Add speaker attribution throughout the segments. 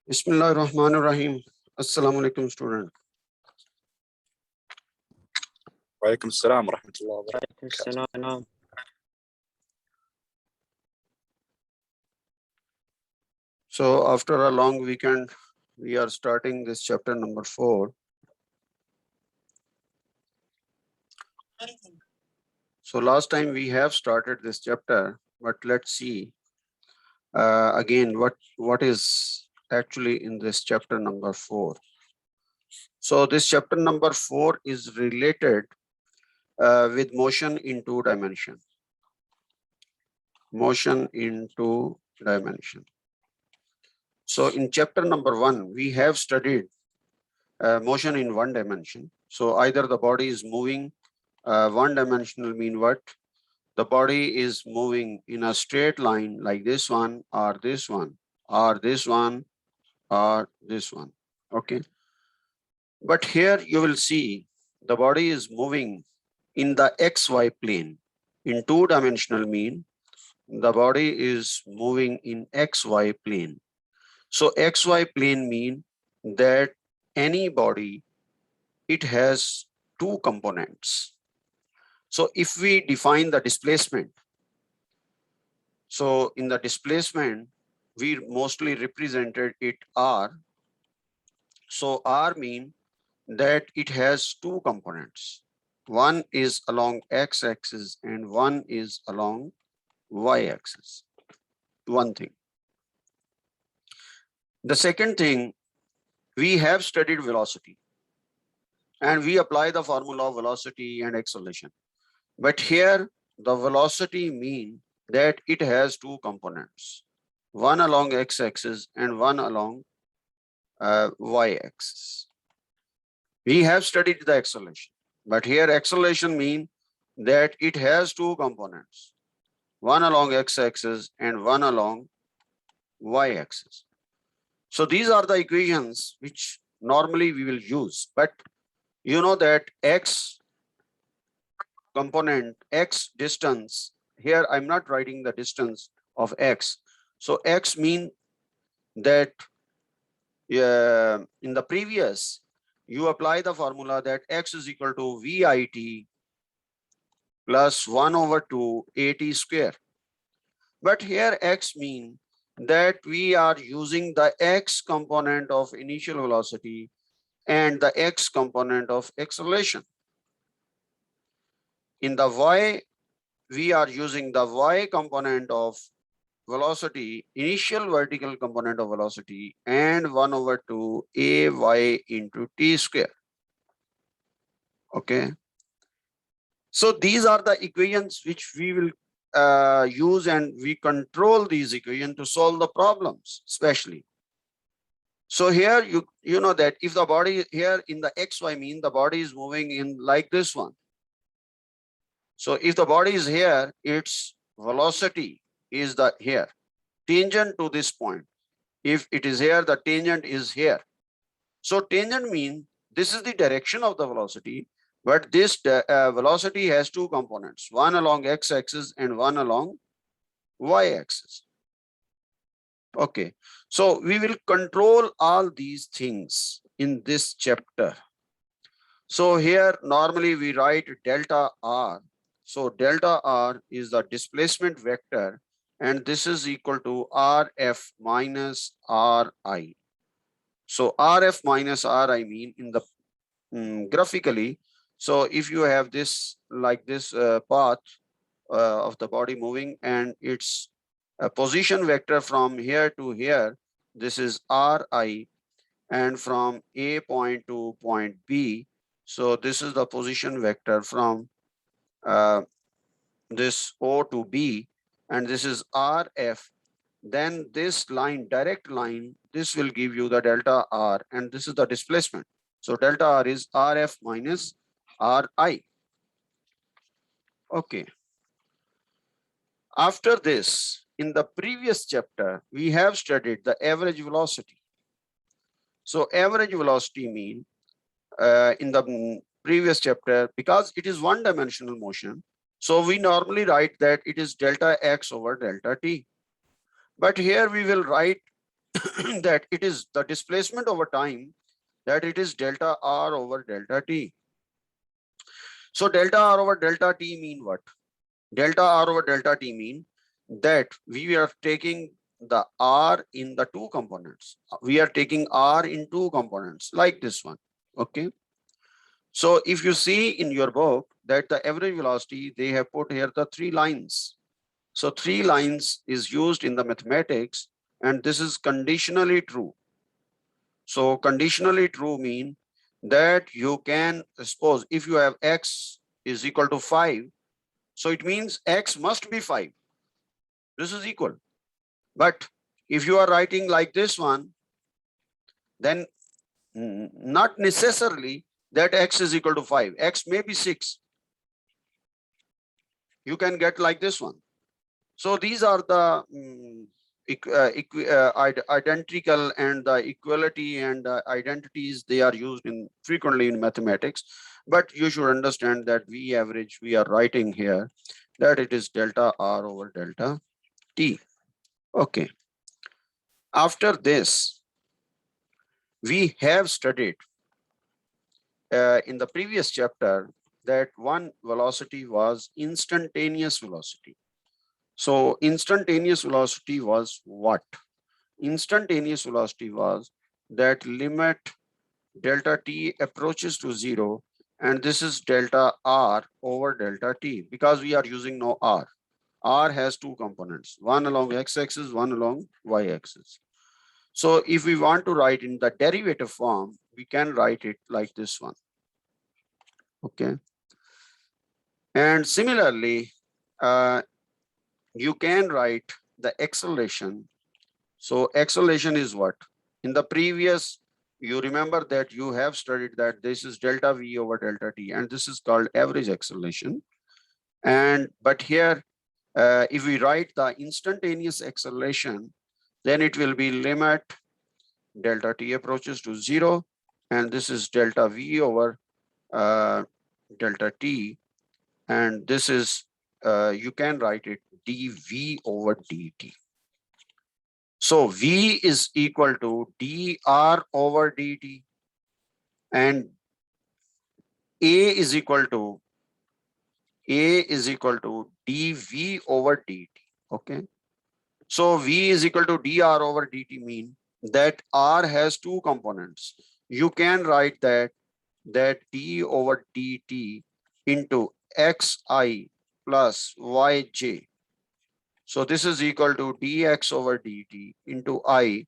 Speaker 1: Bismillahirrahmanirrahim. Assalamu alaikum, student.
Speaker 2: وعليكم السلام ورحمة الله وبركاته.
Speaker 3: عليكم السلام.
Speaker 1: So after a long weekend, we are starting this chapter number 4. So last time we have started this chapter, but let's see again what is actually in this chapter number 4. So this chapter number 4 is related with motion in 2 dimension. Motion in 2 dimension. So in chapter number 1, we have studied motion in 1 dimension. So either the body is moving, 1 dimensional mean what? The body is moving in a straight line like this one or this one or this one or this one. Okay. But here you will see the body is moving in the XY plane. In 2 dimensional mean the body is moving in XY plane. So XY plane mean that any body, it has 2 components. So if we define the displacement, so in the displacement, we mostly represented it R. So R mean that it has 2 components. One is along X axis and one is along Y axis. One thing. The second thing, we have studied velocity and we apply the formula of velocity and acceleration. But here the velocity mean that it has 2 components, one along X axis and one along Y axis. We have studied the acceleration, but here acceleration mean that it has 2 components, one along X axis and one along Y axis. So these are the equations which normally we will use, but you know that X component, X distance, here I'm not writing the distance of X. So X mean that in the previous, you apply the formula that X is equal to VIT plus 1 over 2 AT square. But here X mean that we are using the X component of initial velocity and the X component of acceleration. In the Y, we are using the Y component of velocity, initial vertical component of velocity, and 1 over 2 AY into T square. Okay. So these are the equations which we will use, and we control these equations to solve the problems, especially. So here you know that if the body here in the XY mean the body is moving in like this one. So if the body is here, its velocity is the here, tangent to this point. If it is here, the tangent is here. So tangent means this is the direction of the velocity, but this velocity has 2 components, one along X axis and one along Y axis. Okay, so we will control all these things in this chapter. So here normally we write delta R. So delta R is the displacement vector, and this is equal to RF minus RI. So RF minus RI mean in the graphically. So if you have this like this path of the body moving, and its position vector from here to here, this is RI, and from A point to point B, so this is the position vector from this O to B, and this is RF. Then this line, direct line, this will give you the delta R, and this is the displacement. So delta R is RF minus RI. Okay. After this, in the previous chapter, we have studied the average velocity. So average velocity mean in the previous chapter, because it is 1 dimensional motion, so we normally write that it is delta X over delta T. But here we will write that it is the displacement over time, that it is delta R over delta T. So delta R over delta T mean what? Delta R over delta T mean that we are taking the R in the two components. We are taking R in two components like this one. Okay. So if you see in your book that the average velocity, they have put here the 3 lines. So 3 lines is used in the mathematics, and this is conditionally true. So conditionally true mean that you can suppose if you have X is equal to 5, so it means X must be 5. This is equal. But if you are writing like this one, then not necessarily that X is equal to 5. X may be 6. You can get like this one. So these are the identical and the equality and identities, they are used in frequently in mathematics. But you should understand that V average, we are writing here that it is delta R over delta T. Okay. After this, we have studied in the previous chapter that one velocity was instantaneous velocity. So instantaneous velocity was what? Instantaneous velocity was that limit delta T approaches to 0, and this is delta R over delta T, because we are using no R. R has 2 components, one along x-axis, one along y-axis. So if we want to write in the derivative form, we can write it like this one. Okay. And similarly, you can write the acceleration. So acceleration is what? In the previous, you remember that you have studied that this is delta V over delta T, and this is called average acceleration. And but here, if we write the instantaneous acceleration, then it will be limit delta T approaches to 0, and this is delta V over delta T, and this is you can write it dV over dt. So V is equal to dr over dt, and A is equal to dV over dt. Okay. So V is equal to dr over dt mean that R has 2 components. You can write that d over dt into xi plus yj. So this is equal to dx over dt into I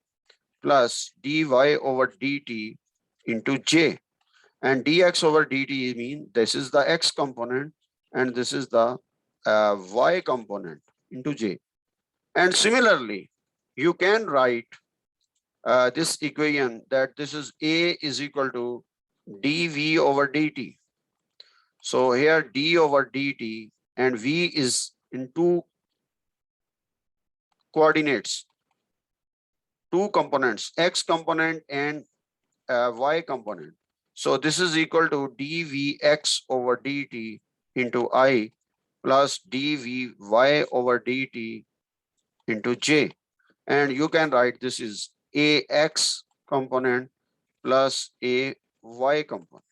Speaker 1: plus dy over dt into j. And dx over dt mean this is the x component and this is the y component into j. And similarly, you can write this equation that this is A is equal to dv over dt. So here d over dt and v is in 2 coordinates, 2 components, x component and y component. So this is equal to dvx over dt into I plus dvy over dt into j. And you can write this is ax component plus a y component.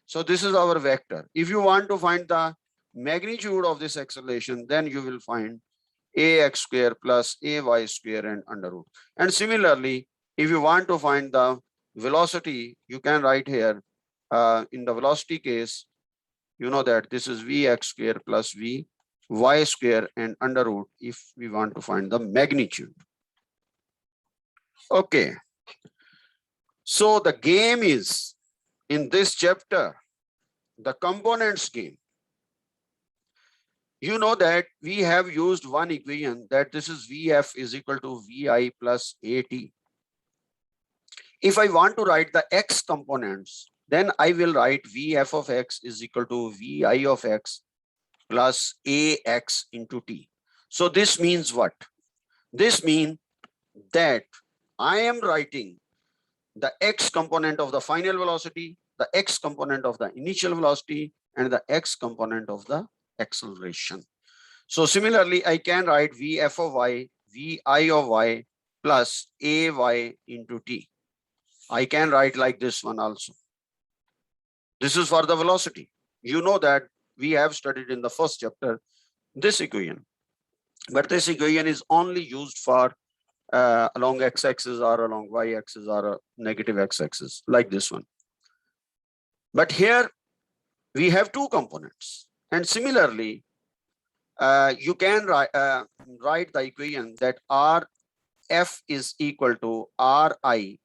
Speaker 1: So this is our vector. If you want to find the magnitude of this acceleration, then you will find ax square plus ay square and under root. And similarly, if you want to find the velocity, you can write here in the velocity case, you know that this is vx square plus vy square and under root if we want to find the magnitude. Okay. So the game is in this chapter, the components game. You know that we have used one equation that this is Vf is equal to Vi plus At. If I want to write the x components, then I will write Vf of x is equal to Vi of x plus Ax into t. So this means what? This means that I am writing the x component of the final velocity, the x component of the initial velocity, and the x component of the acceleration. So similarly, I can write Vf of y, Vi of y, plus ay into t. I can write like this one also. This is for the velocity. You know that we have studied in the first chapter this equation, but this equation is only used for along x-axis or along y-axis or a negative x-axis like this one. But here we have two components, and similarly, you can write the equation that Rf is equal to Ri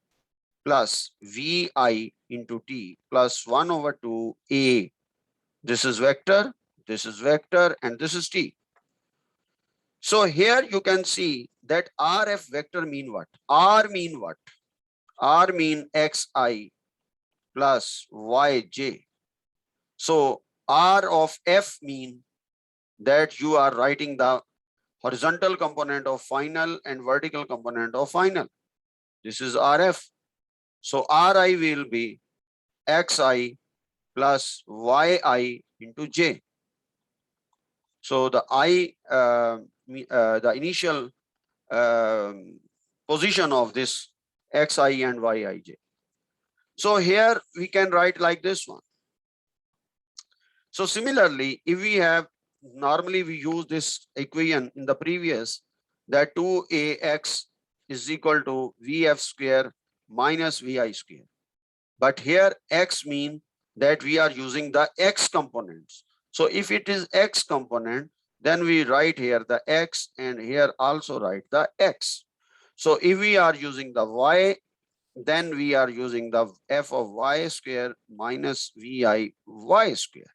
Speaker 1: plus Vi into T plus 1 over 2 A. This is vector, and this is T. So here you can see that Rf vector mean what? R mean what? R mean Xi plus Yj. So R of F mean that you are writing the horizontal component of final and vertical component of final. This is Rf. So Ri will be Xi plus Yi into J. So the the initial position of this Xi and Yij. So here we can write like this one. So similarly, if we have, normally we use this equation in the previous, that 2ax is equal to vf square minus vi square. But here x mean that we are using the x components. So if it is x component, then we write here the x and here also write the x. So if we are using the y, then we are using the f of y square minus vi y square.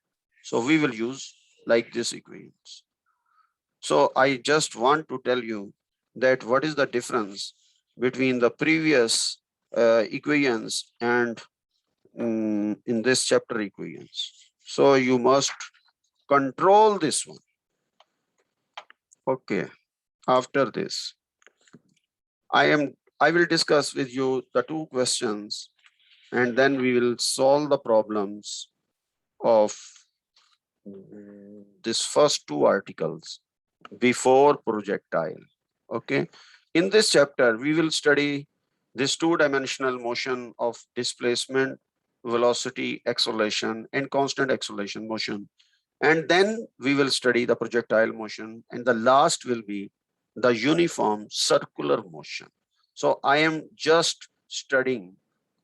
Speaker 1: So we will use like this equations. So I just want to tell you that what is the difference between the previous equations and in this chapter equations. So you must control this one. Okay. After this, I will discuss with you the two questions, and then we will solve the problems of this first two articles before projectile. Okay. In this chapter, we will study this two-dimensional motion of displacement, velocity, acceleration, and constant acceleration motion. And then we will study the projectile motion, and the last will be the uniform circular motion. So I am just studying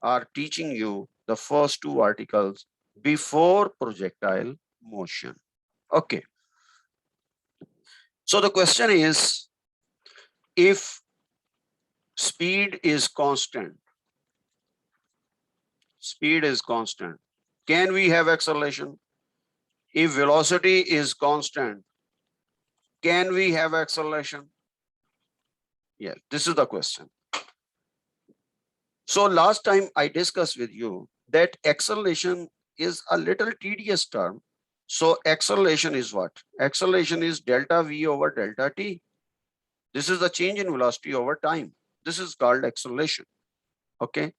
Speaker 1: or teaching you the first two articles before projectile motion. Okay. So the question is, if speed is constant, can we have acceleration? If velocity is constant, can we have acceleration? Yeah, this is the question. So last time I discussed with you that acceleration is a little tedious term. So acceleration is what? Acceleration is delta V over delta T. This is the change in velocity over time. This is called acceleration. Okay.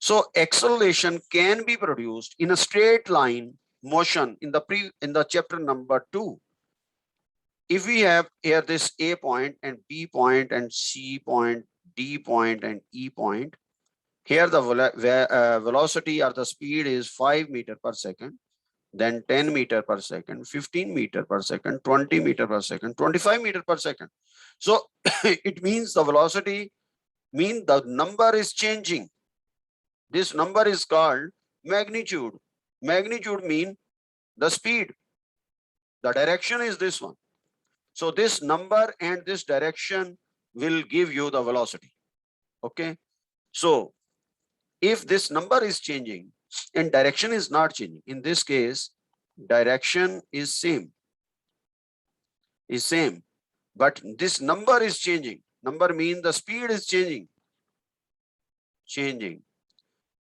Speaker 1: So acceleration can be produced in a straight line motion in the chapter number 2. If we have here this A point and B point and C point, D point and E point, here the velocity or the speed is 5 meter per second, then 10 meter per second, 15 meter per second, 20 meter per second, 25 meter per second. So it means the velocity means the number is changing. This number is called magnitude. Magnitude mean the speed. The direction is this one. So this number and this direction will give you the velocity. Okay. So if this number is changing and direction is not changing, in this case, direction is same, but this number is changing. Number means the speed is changing.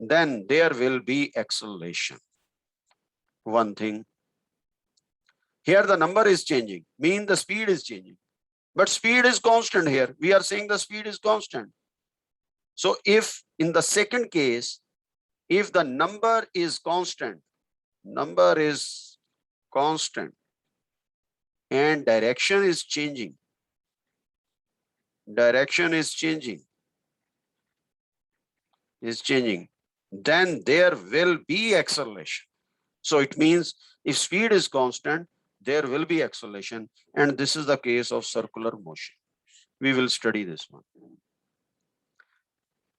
Speaker 1: Then there will be acceleration. One thing. Here the number is changing, mean the speed is changing. But speed is constant here. We are saying the speed is constant. So if in the second case, if the number is constant and direction is changing, direction is changing, then there will be acceleration. So it means if speed is constant, there will be acceleration. And this is the case of circular motion. We will study this one.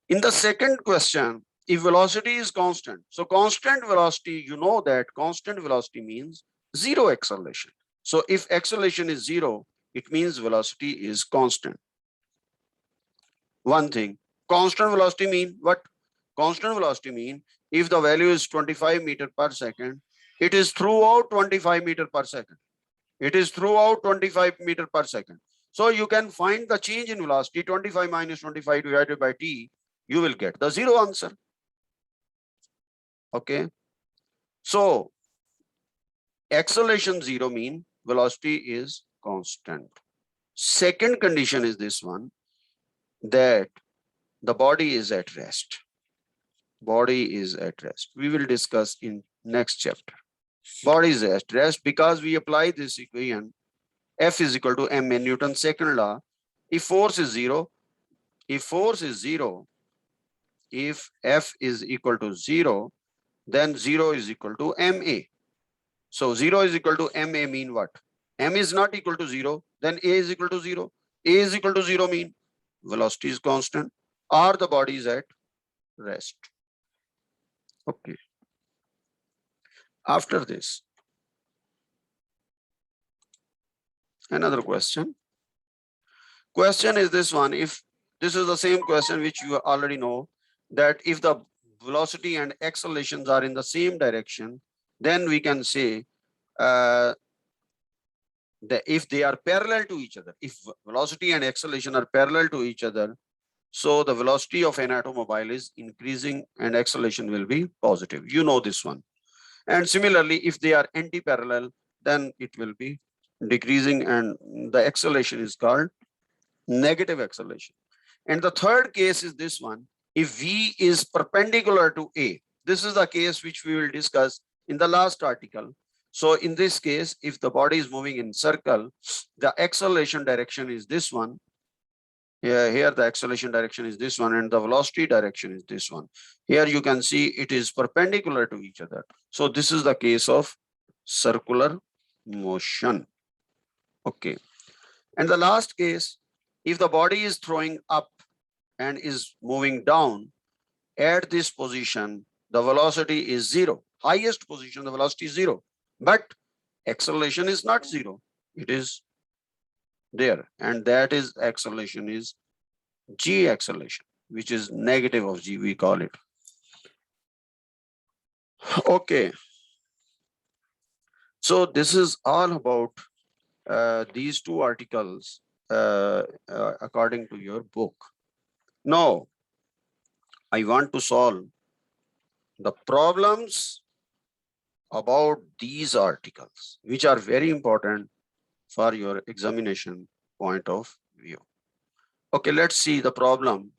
Speaker 1: In the second question, if velocity is constant, so constant velocity, you know that constant velocity means zero acceleration. So if acceleration is zero, it means velocity is constant. One thing, constant velocity mean what? Constant velocity mean if the value is 25 meter per second, it is throughout 25 meter per second. It is throughout 25 meter per second. So you can find the change in velocity 25 minus 25 divided by t, you will get the zero answer. Okay. So acceleration zero mean velocity is constant. Second condition is this one, that the body is at rest. Body is at rest. We will discuss in next chapter. Body is at rest because we apply this equation F is equal to ma, Newton's second law. If force is zero, if F is equal to zero, then zero is equal to ma. So zero is equal to ma mean what? M is not equal to zero, then a is equal to zero. A is equal to zero mean velocity is constant or the body is at rest. Okay. After this, another question. Question is this one. If this is the same question which you already know, that if the velocity and accelerations are in the same direction, then we can say that if they are parallel to each other, if velocity and acceleration are parallel to each other, so the velocity of an automobile is increasing and acceleration will be positive. You know this one. And similarly, if they are anti-parallel, then it will be decreasing and the acceleration is called negative acceleration. And the third case is this one. If V is perpendicular to A, this is the case which we will discuss in the last article. So in this case, if the body is moving in circle, the acceleration direction is this one. Here the acceleration direction is this one and the velocity direction is this one. Here you can see it is perpendicular to each other. So this is the case of circular motion. Okay. And the last case, if the body is throwing up and is moving down, at this position, the velocity is zero. Highest position, the velocity is zero. But acceleration is not zero. It is there. And that is acceleration is G acceleration, which is negative of G, we call it. Okay. So this is all about these two articles according to your book. Now, I want to solve the problems about these articles, which are very important for your examination point of view. Okay, let's see the problem.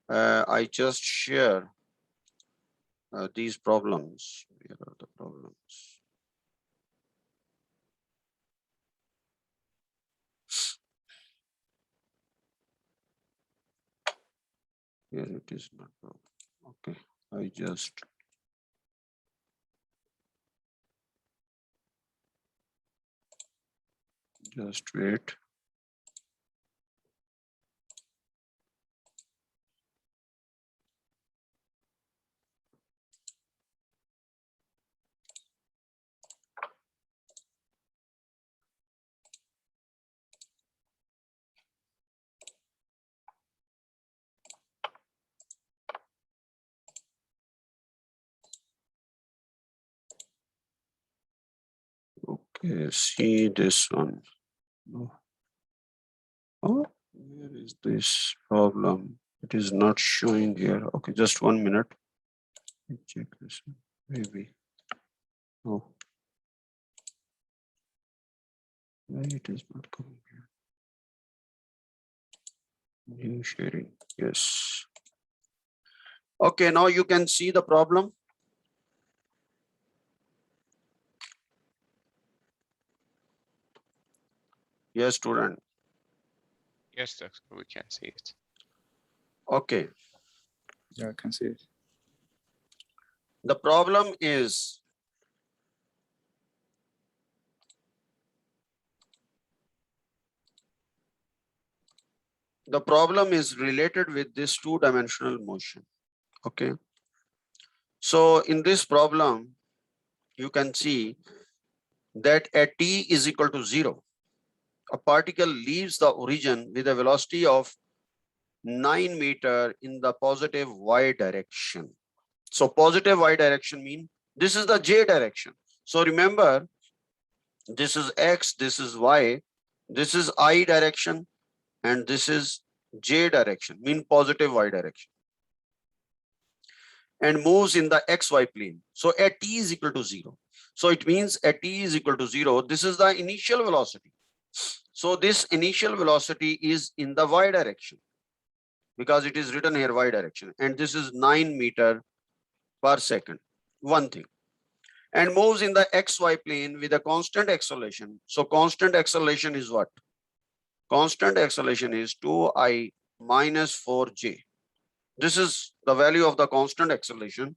Speaker 1: I just share these problems. Here are the problems. Here it is not problem. Okay, I just wait. Okay, see this one. Oh, where is this problem? It is not showing here. Okay, just 1 minute. Let me check this one. Maybe. Oh, why it is not coming here? New sharing. Yes. Okay, now you can see the problem. Yes, student.
Speaker 3: Yes, doctor, we can see it.
Speaker 1: Okay.
Speaker 2: Yeah, I can see it.
Speaker 1: The problem is related with this two-dimensional motion. Okay. So in this problem, you can see that at t is equal to 0, a particle leaves the origin with a velocity of 9 meters in the positive y direction. So positive y direction mean this is the j direction. So remember, this is x, this is y, this is I direction, and this is j direction, mean positive y direction, and moves in the xy plane. So at t is equal to 0. So it means at t is equal to 0, this is the initial velocity. So this initial velocity is in the y direction because it is written here y direction, and this is 9 meters per second. One thing. And moves in the xy plane with a constant acceleration. So constant acceleration is what? Constant acceleration is 2I minus 4j. This is the value of the constant acceleration.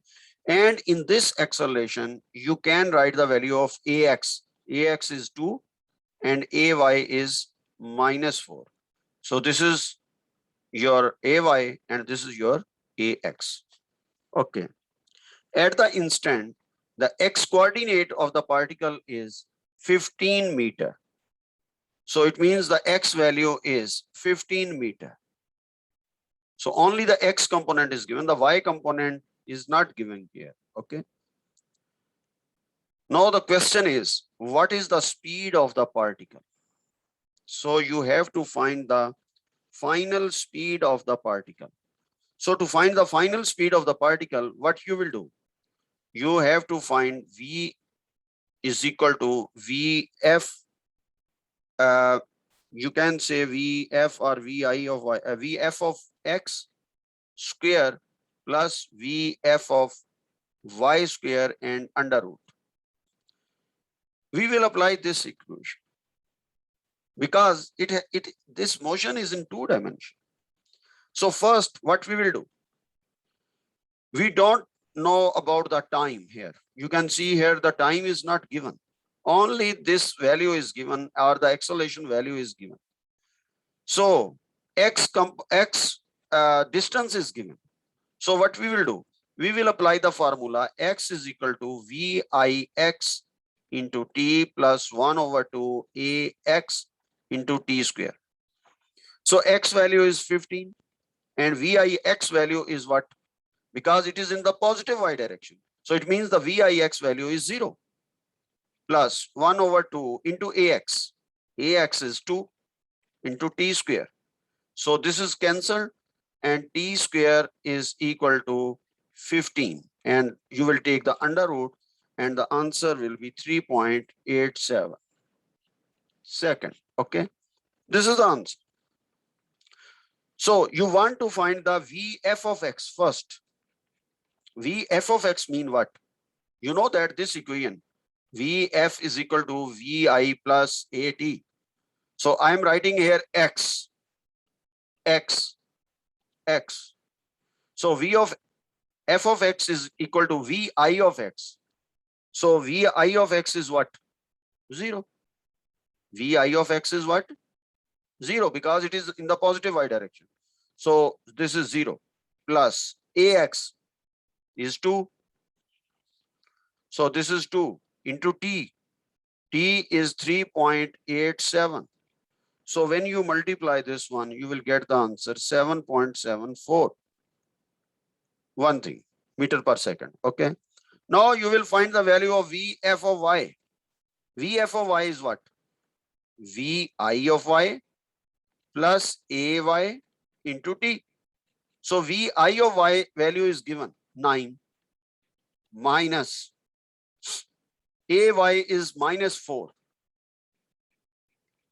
Speaker 1: And in this acceleration, you can write the value of ax. Ax is 2 and ay is minus 4. So this is your ay and this is your ax. Okay. At the instant, the x coordinate of the particle is 15 meters. So it means the x value is 15 meters. So only the x component is given, the y component is not given here. Okay. Now the question is, what is the speed of the particle? So you have to find the final speed of the particle. So to find the final speed of the particle, what you will do? You have to find v is equal to vf. You can say vf or vi of y, vf of x square plus vf of y square and under root. We will apply this equation because this motion is in 2 dimensions. So first, what we will do? We don't know about the time here. You can see here the time is not given. Only this value is given, or the acceleration value is given. So x distance is given. So what we will do? We will apply the formula x is equal to vix into t plus 1 over 2 ax into t square. So x value is 15 and vix value is what? Because it is in the positive y direction. So it means the vix value is 0 plus 1 over 2 into ax. Ax is 2 into t square. So this is cancelled and t square is equal to 15. And you will take the under root and the answer will be 3.87 second. Okay. This is the answer. So you want to find the vf of x first. Vf of x mean what? You know that this equation vf is equal to vi plus at. So I am writing here x. So v of f of x is equal to vi of x. So vi of x is what? 0. Vi of x is what? 0 because it is in the positive y direction. So this is 0 plus ax is 2. So this is 2 into t. T is 3.87. So when you multiply this one, you will get the answer 7.74. One thing, meter per second. Okay. Now you will find the value of Vf of y. Vf of y is what? Vi of y plus ay into t. So Vi of y value is given 9 minus ay is minus 4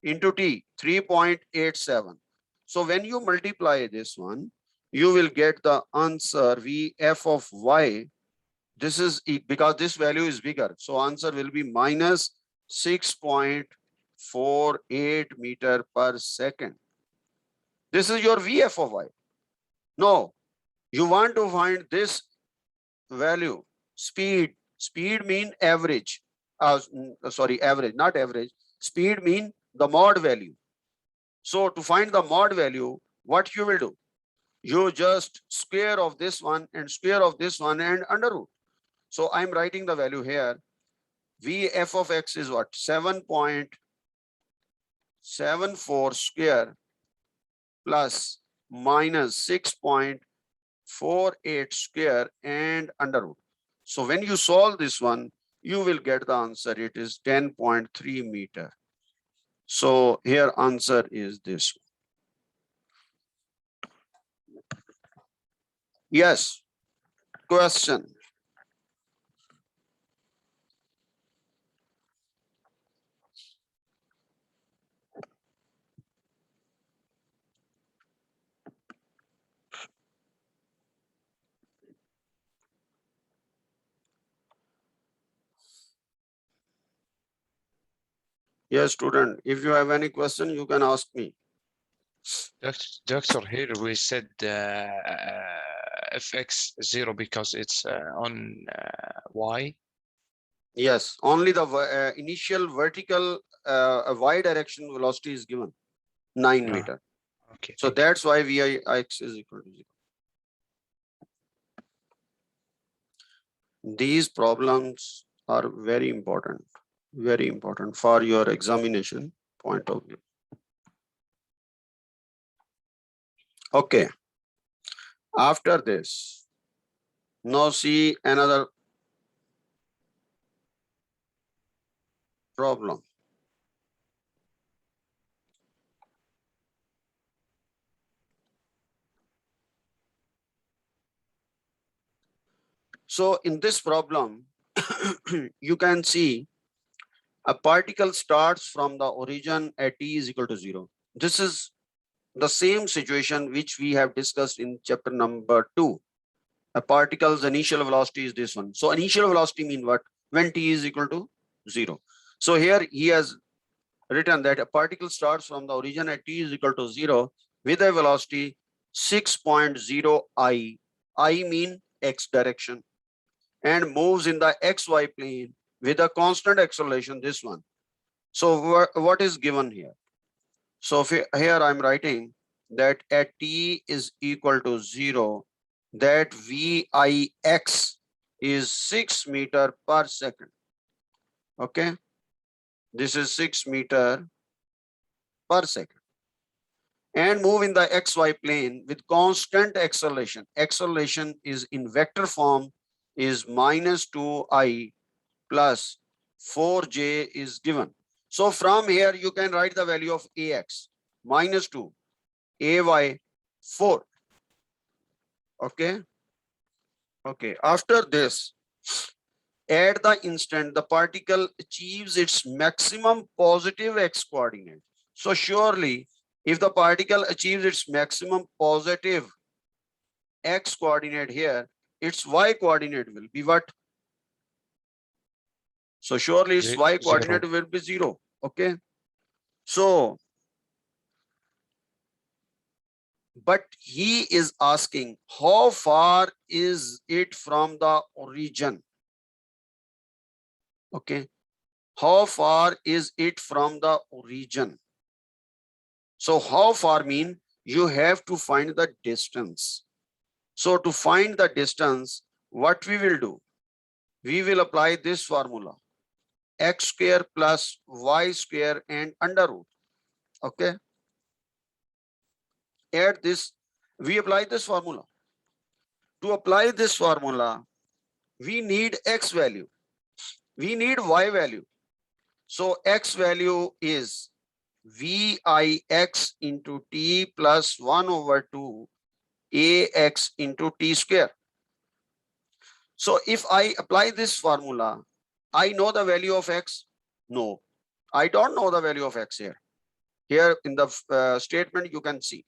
Speaker 1: into t 3.87. So when you multiply this one, you will get the answer Vf of y. This is because this value is bigger. So answer will be minus 6.48 meter per second. This is your VF of y. No, you want to find this value, speed. Speed mean average. Sorry, average, not average. Speed mean the mod value. So to find the mod value, what you will do? You just square of this one and square of this one and under root. So I'm writing the value here. VF of x is what? 7.74 square plus minus 6.48 square and under root. So when you solve this one, you will get the answer. It is 10.3 meter. So here answer is this. Yes, question. Yes, student, if you have any question, you can ask me.
Speaker 3: Doctor, here we said fx 0 because it's on y.
Speaker 1: Yes, only the initial vertical y direction velocity is given 9
Speaker 3: Ah,
Speaker 1: meter.
Speaker 3: Okay.
Speaker 1: So that's why Vix is equal to 0. These problems are very important for your examination point of view. Okay. After this, now see another problem. So in this problem, you can see a particle starts from the origin at t is equal to 0. This is the same situation which we have discussed in chapter number 2. A particle's initial velocity is this one. So initial velocity mean what? When t is equal to 0. So here he has written that a particle starts from the origin at t is equal to 0 with a velocity 6.0 I. I mean x direction, and moves in the xy plane with a constant acceleration, this one. So what is given here? So here I'm writing that at t is equal to 0, that Vix is 6 meter per second. Okay, this is 6 meter per second, and move in the xy plane with constant acceleration. Acceleration is in vector form, is minus 2I plus 4j is given. So from here you can write the value of Ax minus 2, Ay 4. Okay. Okay. After this, at the instant the particle achieves its maximum positive x coordinate. So surely if the particle achieves its maximum positive x coordinate here, its y coordinate will be what? So surely its y coordinate will be 0. Okay. So, but he is asking how far is it from the origin? Okay. How far is it from the origin? So how far mean you have to find the distance. So to find the distance, what we will do? We will apply this formula, x square plus y square and under root. Okay. Add this, we apply this formula. To apply this formula, we need x value, we need y value. So x value is Vix into t plus 1 over 2 Ax into t square. So if I apply this formula, I know the value of x? No, I don't know the value of x here. Here in the statement you can see,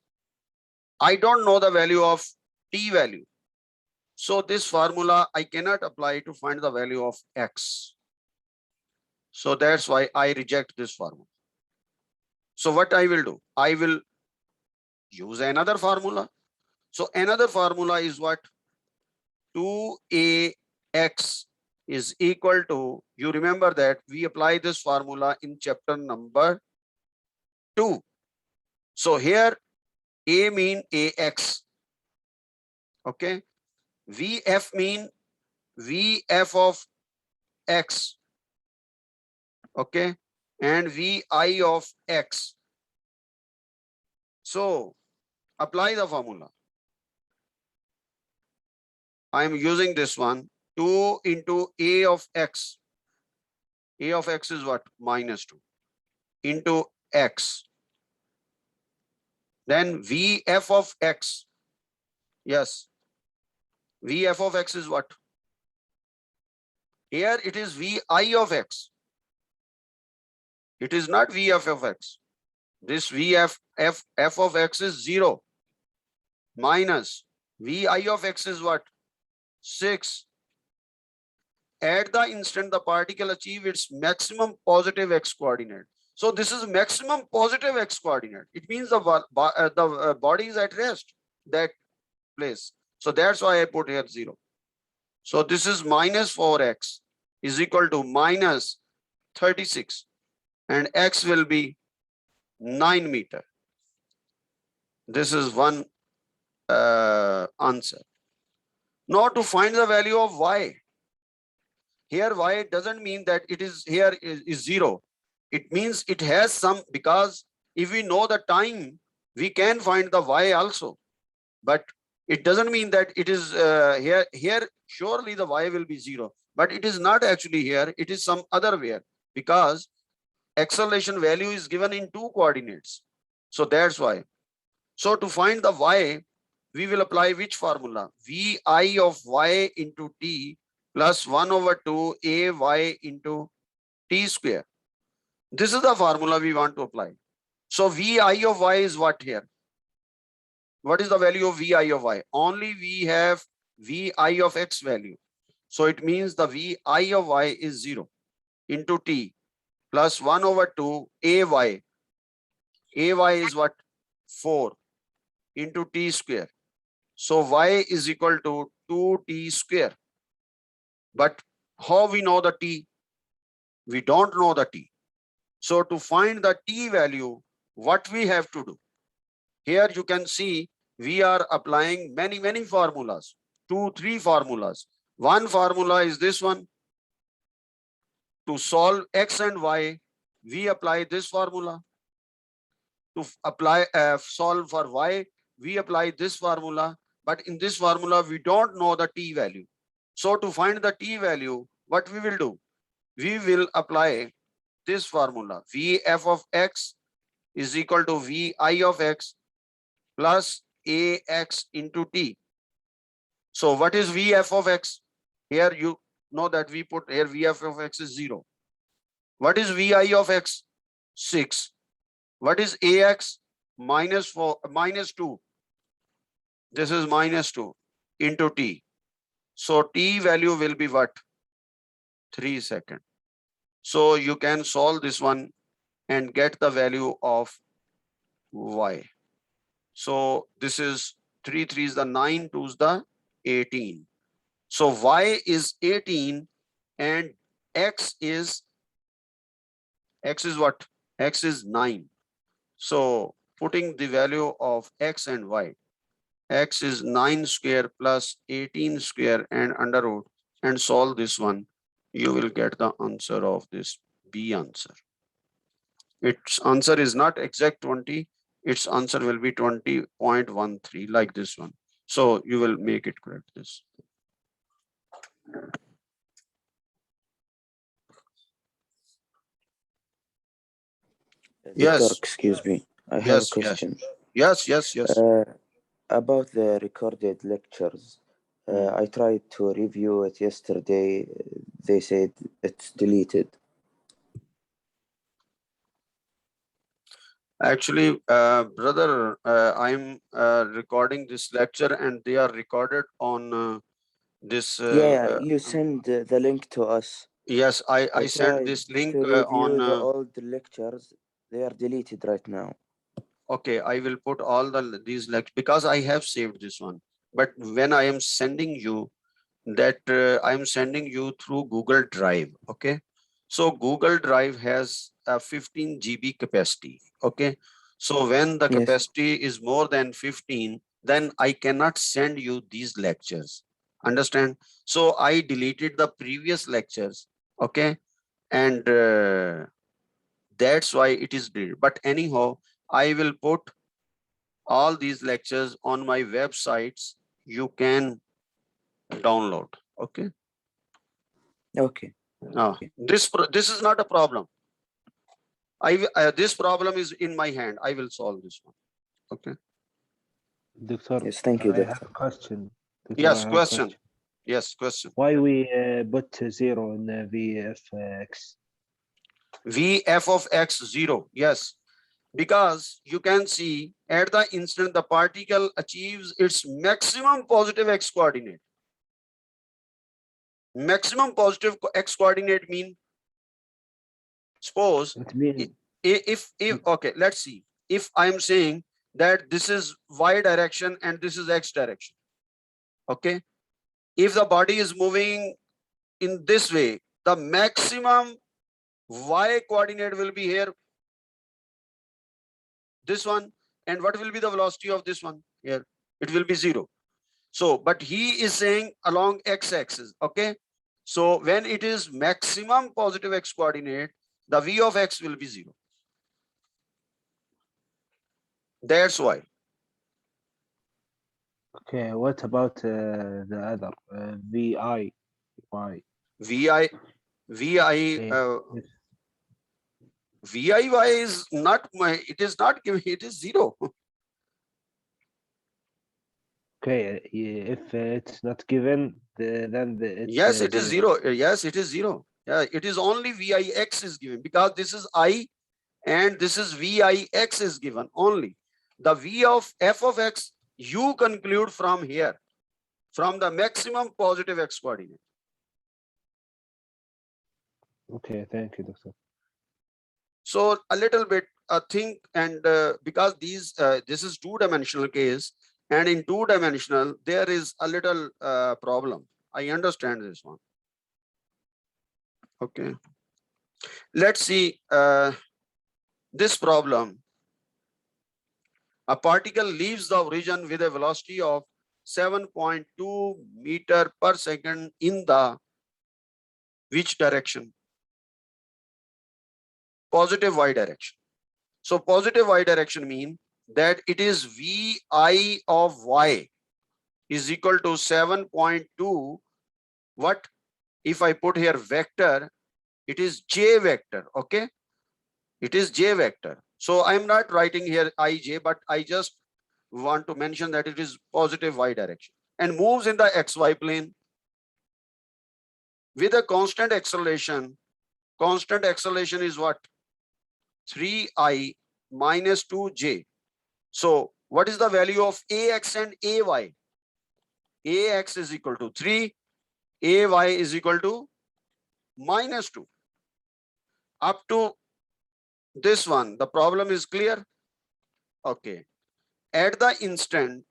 Speaker 1: I don't know the value of t value. So this formula I cannot apply to find the value of x. So that's why I reject this formula. So what I will do? I will use another formula. So another formula is what? 2ax is equal to, you remember that we apply this formula in chapter number 2. So here a mean ax, okay, vf mean vf of x, okay, and vi of x. So apply the formula. I am using this one, 2 into a of x. A of x is what? Minus 2 into x. Then vf of x. Yes. Vf of x is what? Here it is vi of x. It is not vf of x. This f of x is 0 minus vi of x is what? 6. At the instant the particle achieve its maximum positive x coordinate. So this is maximum positive x coordinate. It means the body is at rest, that place. So that's why I put here 0. So this is minus 4x is equal to minus 36, and x will be 9 meter. This is one answer. Now to find the value of y. Here y doesn't mean that it is here is 0. It means it has some, because if we know the time, we can find the y also. But it doesn't mean that it is here. Here surely the y will be 0. But it is not actually here. It is some other where, because acceleration value is given in 2 coordinates. So that's why. So to find the y, we will apply which formula? Vi of y into t plus 1 over 2 ay into t square. This is the formula we want to apply. So Vi of y is what here? What is the value of Vi of y? Only we have Vi of x value. So it means the Vi of y is 0 into t plus 1 over 2 ay. Ay is what? 4 into t square. So y is equal to 2t square. But how we know the t? We don't know the t. So to find the t value, what we have to do? Here you can see we are applying many formulas, 2-3 formulas. One formula is this one. To solve x and y, we apply this formula. To apply solve for y, we apply this formula. But in this formula, we don't know the t value. So to find the t value, what we will do? We will apply this formula. Vf of x is equal to Vi of x plus ax into t. So what is Vf of x? Here you know that we put here Vf of x is 0. What is Vi of x? 6. What is ax? Minus 2. This is minus 2 into t. So t value will be what? 3 seconds. So you can solve this one and get the value of y. So this is 3 3 is the 9, 2 is the 18. So y is 18 and x is what? X is 9. So putting the value of x and y, x is 9 square plus 18 square and under root, and solve this one, you will get the answer of this B answer. Its answer is not exact 20. Its answer will be 20.13 like this one. So you will make it correct this. Yes.
Speaker 4: Victor, excuse me. I have
Speaker 1: Yes,
Speaker 4: a question.
Speaker 1: Yes.
Speaker 4: About the recorded lectures. I tried to review it yesterday. They said it's deleted.
Speaker 1: Actually, brother, I'm recording this lecture and they are recorded on this.
Speaker 4: You send the link to us.
Speaker 1: Yes, I sent
Speaker 4: tried
Speaker 1: this link
Speaker 4: to review
Speaker 1: on.
Speaker 4: the old lectures. They are deleted right now.
Speaker 1: Okay, I will put all these lectures because I have saved this one. But when I am sending you that, I am sending you through Google Drive. Okay, so Google Drive has a 15 GB capacity. Okay, so when the
Speaker 4: Yes.
Speaker 1: capacity is more than 15, then I cannot send you these lectures. Understand? So I deleted the previous lectures. Okay, and that's why it is deleted. But anyhow, I will put all these lectures on my websites. You can download. Okay.
Speaker 4: Okay.
Speaker 1: This is not a problem. This problem is in my hand. I will solve this one. Okay.
Speaker 5: Doctor,
Speaker 4: Yes. Thank you,
Speaker 5: I have
Speaker 4: Doctor.
Speaker 5: a question. Doctor,
Speaker 1: Yes.
Speaker 5: I have a
Speaker 1: Question. Yes. Question.
Speaker 5: Why we put 0 in VFX?
Speaker 1: Vf of x 0. Yes. Because you can see at the instant the particle achieves its maximum positive x coordinate. Maximum positive x coordinate mean, suppose
Speaker 5: It means
Speaker 1: if okay, let's see. If I'm saying that this is y direction and this is x direction. Okay. If the body is moving in this way, the maximum y coordinate will be here, this one. And what will be the velocity of this one here? It will be 0. So, but he is saying along x-axis. Okay. So when it is maximum positive x coordinate, the v of x will be 0. That's why.
Speaker 5: okay. What about the other VI? Why?
Speaker 1: vi VIY is not it is not given, it is 0.
Speaker 5: Okay, if it's not given, then it's
Speaker 1: Yes, it is 0. Yes, it is 0. Yeah, it is only VIX is given because this is I and this is VIX is given only. The V of f of x you conclude from here, from the maximum positive x coordinate.
Speaker 5: Okay, thank you, Doctor.
Speaker 1: So a little bit think, and because this is two-dimensional case, and in two-dimensional there is a little problem. I understand this one. Okay, let's see this problem. A particle leaves the origin with a velocity of 7.2 meter per second in the which direction? Positive y direction. So positive y direction mean that it is Vi of y is equal to 7.2. What if I put here vector? It is j vector. Okay, it is j vector. So I'm not writing here ij, but I just want to mention that it is positive y direction and moves in the xy plane with a constant acceleration. Constant acceleration is what? 3i minus 2j. So what is the value of ax and ay? Ax is equal to 3, ay is equal to minus 2. Up to this one, the problem is clear. Okay. At the instant,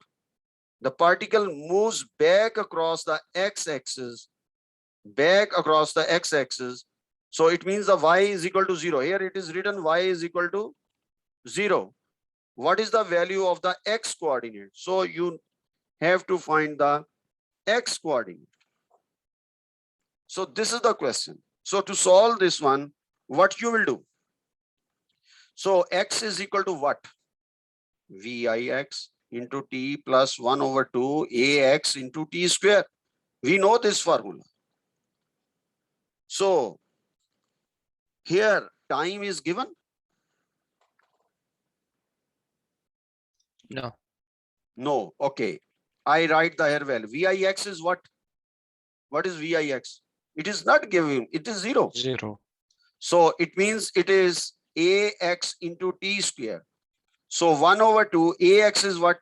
Speaker 1: the particle moves back across the x-axis, So it means the y is equal to 0. Here it is written y is equal to 0. What is the value of the x coordinate? So you have to find the x coordinate. So this is the question. So to solve this one, what you will do? So x is equal to what? Vix into t plus 1 over 2 ax into t square. We know this formula. So here time is given.
Speaker 3: No.
Speaker 1: No. Okay. I write the here value. Vix is what? What is Vix? It is not given. It is 0.
Speaker 3: 0.
Speaker 1: So it means it is ax into t square. So 1 over 2 ax is what?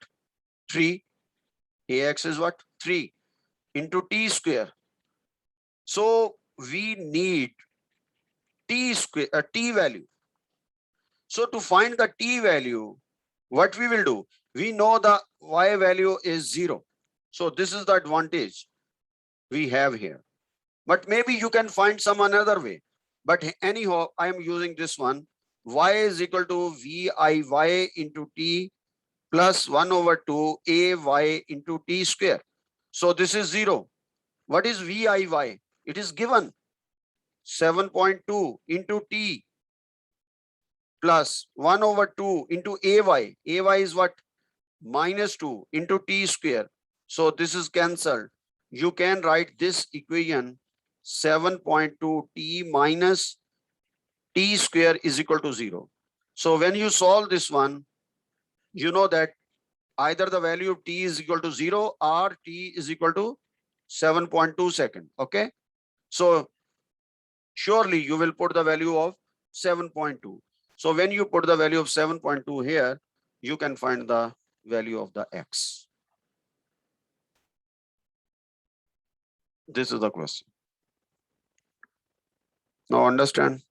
Speaker 1: 3. Ax is what? 3 into t square. So we need t square, t value. So to find the t value, what we will do, we know the y value is 0. So this is the advantage we have here. But maybe you can find some another way. But anyhow, I am using this one. Y is equal to VIY into T plus 1 over 2 AY into T square. So this is 0. What is VIY? It is given 7.2 into T plus 1 over 2 into AY. AY is what? Minus 2 into T square. So this is cancelled. You can write this equation 7.2 T minus T square is equal to 0. So when you solve this one, you know that either the value of T is equal to 0 or T is equal to 7.2 second. Okay. So surely you will put the value of 7.2. So when you put the value of 7.2 here, you can find the value of the X. This is the question. Now understand?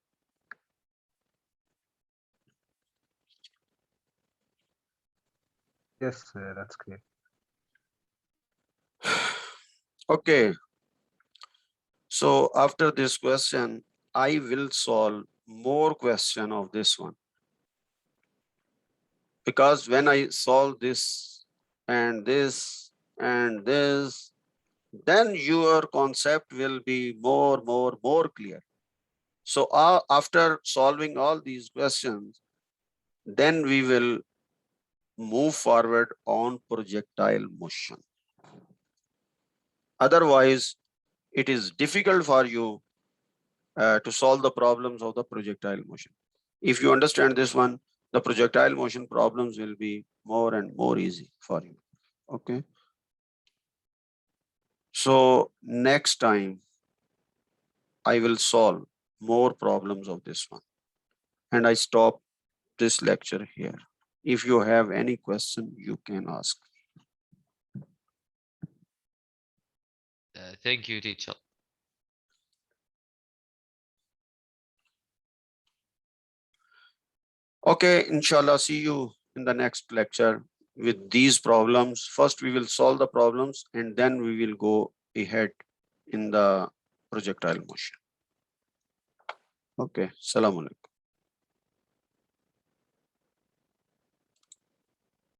Speaker 5: Yes, that's clear.
Speaker 1: Okay. So after this question, I will solve more question of this one. Because when I solve this and this and this, then your concept will be more clear. So after solving all these questions, then we will move forward on projectile motion. Otherwise, it is difficult for you to solve the problems of the projectile motion. If you understand this one, the projectile motion problems will be more and more easy for you. Okay. So next time, I will solve more problems of this one. And I stop this lecture here. If you have any question, you can ask.
Speaker 6: Thank you, teacher.
Speaker 1: Okay, inshallah, see you in the next lecture with these problems. First, we will solve the problems and then we will go ahead in the projectile motion. Okay, Assalamu alaikum.